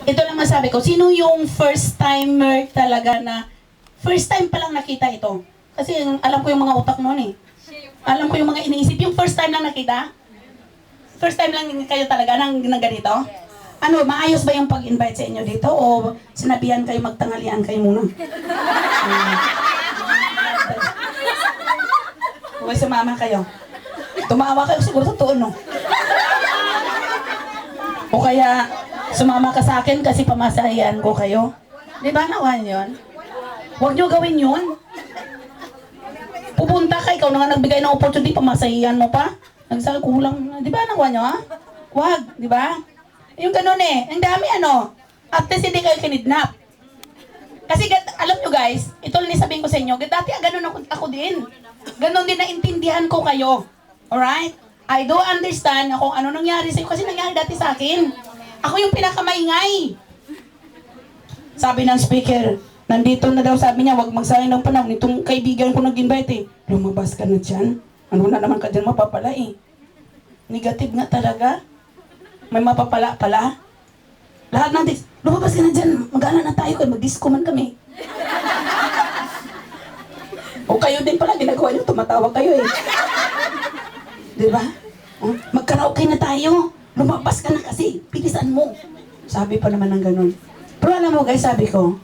Ito lang masabi ko, sino yung first timer talaga na, first time pa lang nakita ito? Kasi alam ko yung mga utak noon eh. Alam ko yung mga iniisip. Yung first time lang nakita? First time lang kayo talaga ng ganito? Ano, maayos ba yung pag-invite sa inyo dito? O sinabihan kayo, magtangalian kayo muna? Huwag sumama kayo. Tumawa kayo, siguro totoo, no? O kaya, sumama ka sa akin kasi pamasahihan ko kayo. Di ba nawan yun? Huwag nyo gawin yun. Pupunta ka, ikaw na nga nagbigay ng opportunity, pamasahihan mo pa. Nagsabi, kulang. Di ba nawan nyo, ha? Huwag, di ba? Yung ganun eh. Ang dami ano. At least hindi kayo kinidnap. Kasi alam nyo guys, ito lang sabihin ko sa inyo, dati ganun ako din. Ganun din naintindihan ko kayo. Alright? I do understand kung ano nangyari sa'yo kasi nangyari dati sa akin. Ako yung pinakamaingay. Sabi ng speaker, nandito na daw, sabi niya, wag magsayang ng panahon. Itong kaibigan ko nag-invite eh. Lumabas ka na dyan. Ano na naman ka dyan mapapala eh. Negative nga talaga. May mapapala pala. Lahat ng lumabas ka na dyan. Mag-ala na tayo kaya mag-disco man kami. O kayo din pala, ginagawa niyo, tumatawa kayo eh. Diba? Magkaraoke na tayo. Lumabas ka na kasi. Pilisan mo. Sabi pa naman ng ganun. Pero alam mo guys, sabi ko,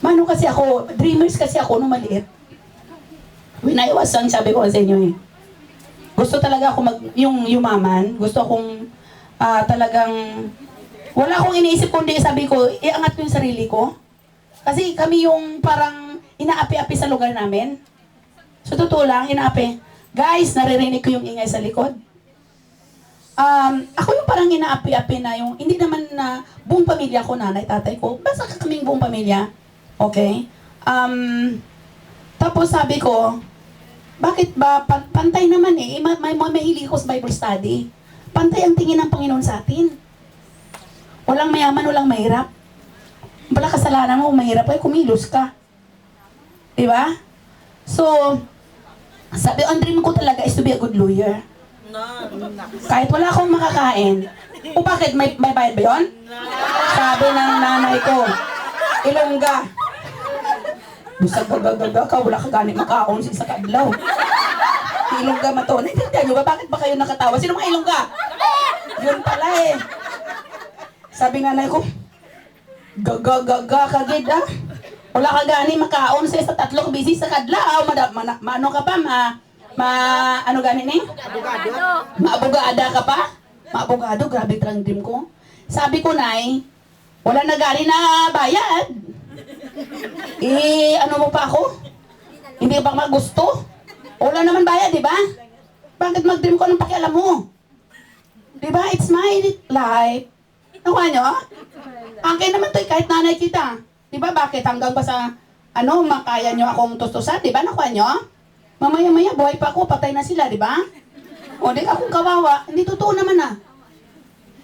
mano kasi ako, dreamers kasi ako nung maliit. When I was young, sabi ko sa inyo eh. Gusto talaga ako yung yumaman. Gusto akong talagang, wala akong iniisip kundi sabi ko, iangat ko yung sarili ko. Kasi kami yung parang inaapi-api sa lugar namin. So totoo lang, inaapi. Guys, naririnig ko yung ingay sa likod. Ako yung parang inaapi-api na yung, hindi naman na buong pamilya ko, nanay, tatay ko. Basta kaming buong pamilya. Okay? Tapos sabi ko, bakit ba, pantay naman eh, may hilig ko sa Bible study. Pantay ang tingin ng Panginoon sa atin. Walang mayaman, walang mahirap. Wala kasalanan mo, mahirap ay kumilos ka. Diba? So, sabi, ang dream ko talaga is to be a good lawyer. Kahit wala akong makakain. O bakit? May bayad ba yun? Sabi ng nanay ko, Ilongga. Busag gagaga ka, wala ka gani makaon sa isa kadlaw. Ilongga mato. Naintindihan nyo ba? Bakit ba kayo nakatawa? Sino mga Ilongga? Yun pala eh. Sabi ng nanay ko, gagaga kagid ah. Wala ka gani makaon sa isa tatlong busy sa kadlaw. Ano ka pa? Ano gani ni? Maabogada ka pa? Maabogado, grabe talagang dream ko. Sabi ko, Nay, wala na gani na bayad. Ano mo pa ako? Hindi ba magusto? Wala naman bayad, di ba? Bakit mag-dream ko ng pakialam mo? Di ba? It's my life. Nakuha nyo? Akin naman to, kahit nanay kita. Di ba? Bakit? Hanggang ba sa, makaya nyo akong tustusan? Di ba? Nakuha nyo? Mamaya-maya, buhay pa ako, patay na sila, di ba? O, di akong kawawa. Hindi totoo naman ah.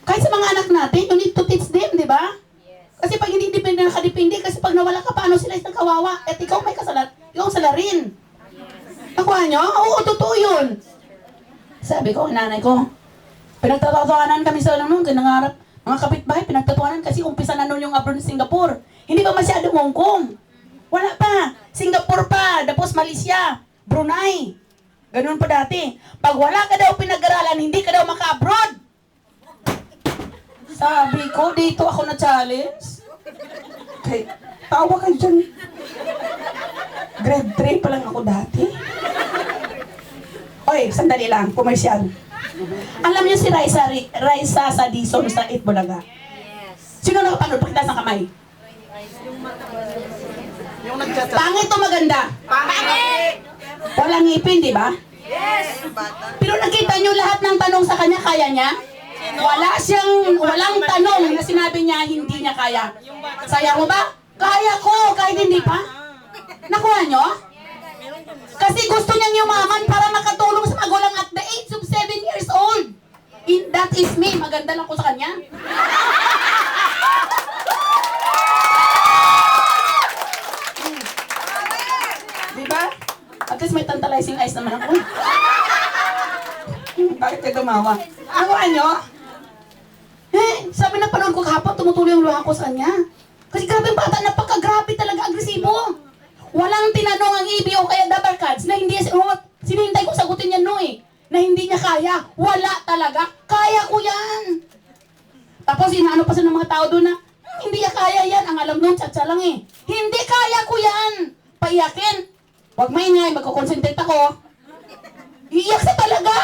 Kahit sa mga anak natin, you need to teach them, di ba? Kasi pag hindi depende nakadepende, kasi pag nawala ka, paano sila isang kawawa? At ikaw may ikaw salarin. Nakuha nyo? Oo, totoo yun. Sabi ko, nanay ko, pinagtatawanan kami sa nung kinangarap, mga kapitbahay, pinagtatawanan kasi umpisa na nun yung abroad ng Singapore. Hindi ba masyadong Hong Kong? Wala pa. Singapore pa, tapos Malaysia, Brunei. Ganun pa dati. Pag wala ka daw pinag-aralan, hindi ka daw maka-abroad. Sabi ko, dito ako na-challenge. Okay, tawa ka dyan. Grade 3 pa lang ako dati. Oy, sandali lang, komersyal. Alam niyo si Raisa sa Dison sa Itbulaga? Sino nakapanood? Pakita sa kamay. Pangit o maganda? Pangit! Walang ngipin, di ba? Yes! Pero nakita niyo lahat ng tanong sa kanya, kaya niya? Walang tanong na sinabi niya hindi niya kaya. Saya mo ba? Kaya ko, kahit hindi pa. Nakuha niyo? Kasi gusto niyang yumaman para makatulong sa magulang at the age of 7 years old. That is me. Maganda lang ko sa kanya. Diba? At least may tantalizing eyes naman ako. Bakit kayo tumawa? Nakuha nyo? Sabi na panood ko kahapon, tumutuloy yung luha ko sa kanya. Kasi grabe yung bata, napaka-grabe talaga, agresibo. Walang tinanong ang EB o kaya double cards na hindi, sinihintay ko sagutin yan no eh, na hindi niya kaya. Wala talaga. Kaya ko yan. Tapos inaano pa sa ng mga tao doon na, hindi niya kaya yan. Ang alam nun, tsatsa lang eh. Hindi kaya ko yan. Paiyakin. Huwag maingay, magkukonsentrate ako. Iiyak siya talaga.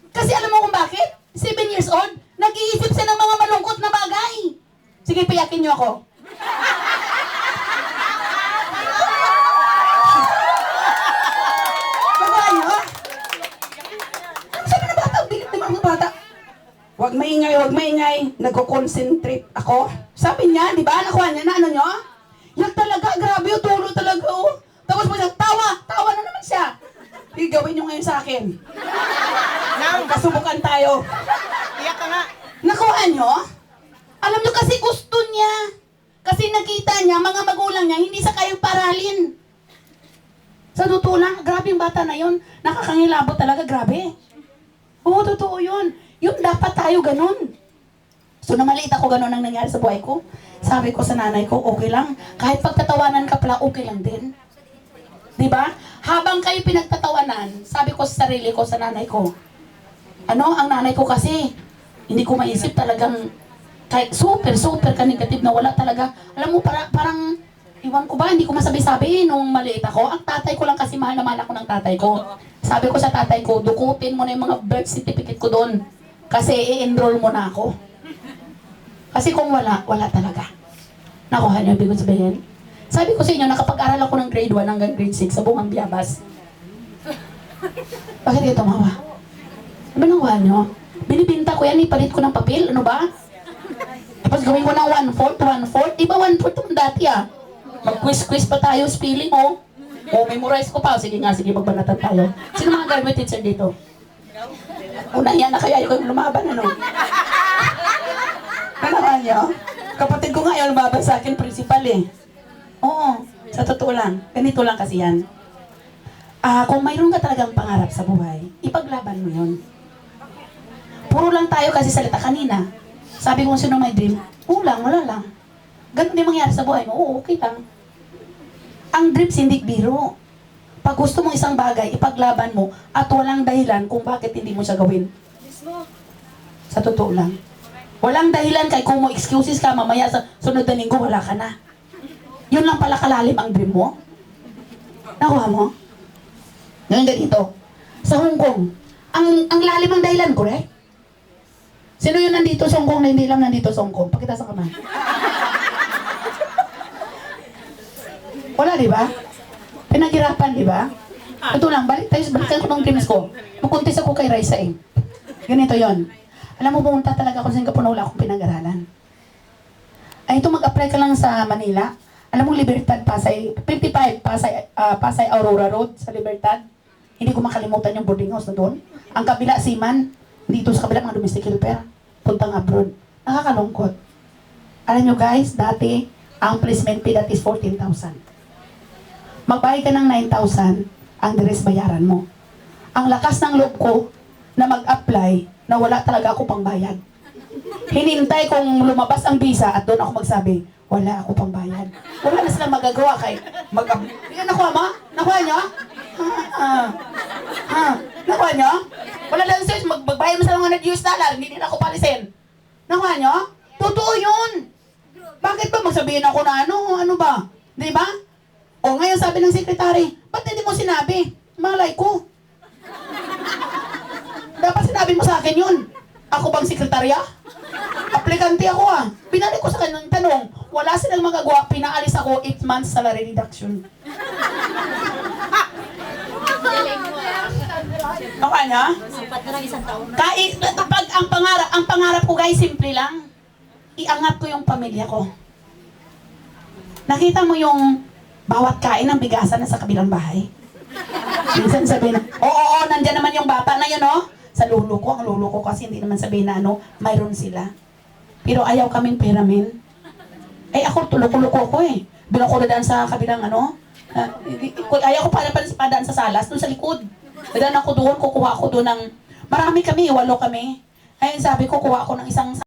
Kasi alam mo kung bakit? 7 years old, nag-iisip siya ng mga malungkot na bagay. Sige, paiyakin niyo ako. Nagawa niyo? Sabi ng bata, bigat naman ng bata. Huwag maingay, nagko-concentrate ako. Sabi niya, di ba, nakuha niya na ano niyo? Yak talaga, grabe yung tulo talaga oh. Tapos mo siya, tawa na naman siya. Gawin niyo ngayon sa akin. Kasubukan tayo. Iyak ka nga. Nakuha niyo? Alam niyo kasi gusto niya. Kasi nakita niya, mga magulang niya, hindi sa kayang paralin. Sa totoo lang, grabe yung bata na yun. Nakakangilabot talaga, grabe. Oo, totoo yun. Yun, dapat tayo ganun. So, namaliit ako ganun ang nangyari sa buhay ko. Sabi ko sa nanay ko, okay lang. Kahit pagtatawanan ka pala, okay lang din. Diba? Habang kayo pinagtatawanan, sabi ko sa sarili ko, sa nanay ko, ang nanay ko kasi, hindi ko maisip talagang, kahit super ka negative na wala talaga. Alam mo, parang, iwan ko ba, hindi ko masabi-sabi nung maliit ako. Ang tatay ko lang kasi mahal na mahal ako ng tatay ko. Sabi ko sa tatay ko, dukutin mo na yung mga birth certificate ko doon. Kasi i-enroll mo na ako. Kasi kung wala talaga. Nakuha niyo, ibig sabihin? Sabi ko sa inyo, nakapag-aral ako ng grade 1 hanggang grade 6 sa buong Ambiabas. Bakit kayo tumawa? Ano ba nakuha niyo? Binibinta ko yan, ipalit ko ng papel, ano ba? Tapos gawin ko ng 1/4. Di ba 1/4 naman dati ah? Mag-quiz-quiz pa tayo, spelling oh. Memorize ko pa. Sige nga, sige, magbanatan tayo. Sino mga graduate teacher dito? Una yan na kaya yung lumaban, ano? Ano nga niyo? Kapatid ko nga yung lumaban sa akin, principal eh. Oo, sa totoo lang. Ganito lang kasi yan. Kung mayroon ka talagang pangarap sa buhay, ipaglaban mo yun. Puro lang tayo kasi salita kanina. Sabi ko sino may dream, wala lang. Ganun din mangyari sa buhay mo, oo, okay lang. Ang dreams hindi biro. Pag gusto mong isang bagay, ipaglaban mo at walang dahilan kung bakit hindi mo siya gawin. Sa totoo lang. Walang dahilan kay kung mo excuses ka, mamaya sa sunod na linggo, wala ka na. Yun lang pala kalalim ang dream mo. Nakuha mo? Ngayon ganito. Sa Hong Kong, ang lalim ang dahilan, correct? Sino yun nandito sa Hong Kong na hindi lang nandito sa Hong Kong? Pakita sa kamay. Wala, di ba? Pinaghirapan, di ba? Ito lang, balikan ko ng dreams ko. Pupuntis ako kay Raisa eh. Ganito yon. Alam mo, pumunta talaga ako sa Singapore na wala akong pinag-aralan. Ay, ito mag-apply ka lang sa Manila. Alam mo, Libertad, Pasay, 55, Pasay Aurora Road sa Libertad. Hindi ko makalimutan yung boarding house na doon. Ang kabila, Siman, dito sa kabila, mga domestic helper, puntang abroad. Nakakalungkot. Alam nyo guys, dati, ang placement fee that is 14,000. Magbayad ka ng 9,000, ang the bayaran mo. Ang lakas ng loob ko na mag-apply na wala talaga ako pang bayad. Hinintay kong lumabas ang visa at doon ako magsabi, wala ako pang bayad. Wala na silang magagawa kay yan, nakuha mo? Nakuha nyo? Nakuha nyo? Wala lang sir, magbayad mo sa mga $100, hindi din ako palisin. Nakuha nyo? Totoo yun. Bakit ba magsabihin ako na ano ba? Di ba? O ngayon sabi ng sekretary, ba't hindi mo sinabi? Malay ko. Dapat sinabi mo sa akin yun. Ako bang sekretarya? Aplikante ako ah. Pinalik ko sa kanyang tanong, wala silang magagawa, pinaalis ako 8 months salary reduction. Okay na? Pag ang pangarap ko guys, simple lang. Iangat ko yung pamilya ko. Nakita mo yung bawat kain ng bigasan na sa kabilang bahay? Minsan sabihin na, oo, nandyan naman yung bata na yun, oh. Sa lulo ko, ang lulo ko kasi hindi naman sabihin na mayroon sila. Pero ayaw kaming piramin. Ay ako, tuloko-loko ko eh. Bilang ko dadaan sa kabilang ayaw ko padaan sa salas, doon sa likod. Dadaan ako doon, kukuha ako doon ng, marami kami, 8 kami. Ayun sabi ko, kuha ako ng isang